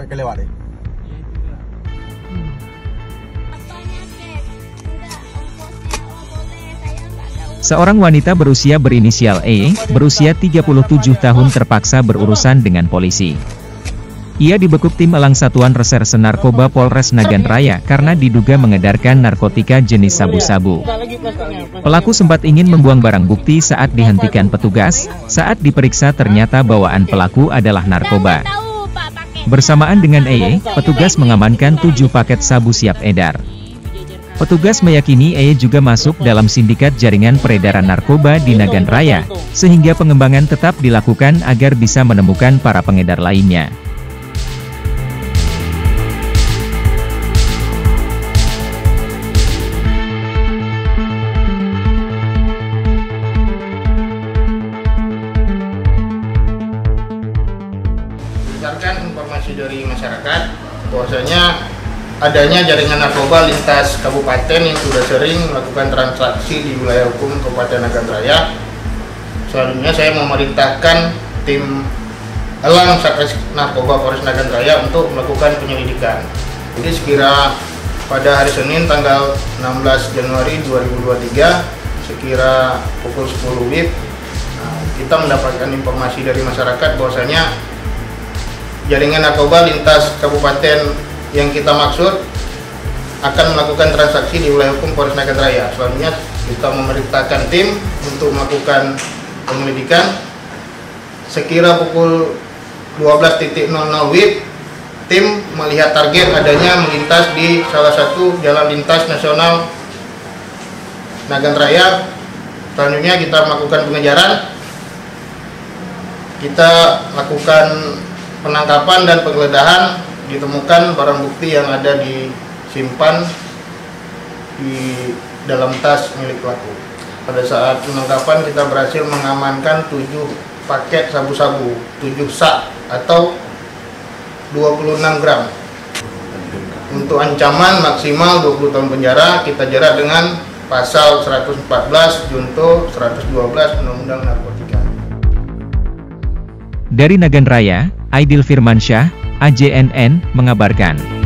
kelewat deh. Seorang wanita berusia berinisial E, berusia 37 tahun terpaksa berurusan dengan polisi. Ia dibekuk tim elang Satuan Reserse Narkoba Polres Nagan Raya karena diduga mengedarkan narkotika jenis sabu-sabu. Pelaku sempat ingin membuang barang bukti saat dihentikan petugas. Saat diperiksa ternyata bawaan pelaku adalah narkoba. Bersamaan dengan E, petugas mengamankan 7 paket sabu siap edar. Petugas meyakini E juga masuk dalam sindikat jaringan peredaran narkoba di Nagan Raya, sehingga pengembangan tetap dilakukan agar bisa menemukan para pengedar lainnya. Berdasarkan informasi dari masyarakat, bahwasanya adanya jaringan narkoba lintas kabupaten yang sudah sering melakukan transaksi di wilayah hukum Kabupaten Nagan Raya. Selanjutnya saya memerintahkan tim elang Satres Narkoba Polres Nagan Raya untuk melakukan penyelidikan. Jadi sekira pada hari Senin tanggal 16 Januari 2023 sekira pukul 10 WIB kita mendapatkan informasi dari masyarakat bahwasanya jaringan narkoba lintas kabupaten yang kita maksud akan melakukan transaksi di wilayah hukum Polres Nagan Raya. Selanjutnya kita memerintahkan tim untuk melakukan penyelidikan. Sekira pukul 12.00 WIB, tim melihat target adanya melintas di salah satu jalan lintas nasional Nagan Raya. Selanjutnya kita melakukan pengejaran. Kita lakukan penangkapan dan penggeledahan. Ditemukan barang bukti yang ada disimpan di dalam tas milik pelaku. Pada saat penangkapan kita berhasil mengamankan 7 paket sabu-sabu, 7 sak atau 26 gram. Untuk ancaman maksimal 20 tahun penjara, kita jerat dengan pasal 114 junto 112 Undang-Undang Narkotika. Dari Nagan Raya, Aidil Firmansyah, AJNN, mengabarkan.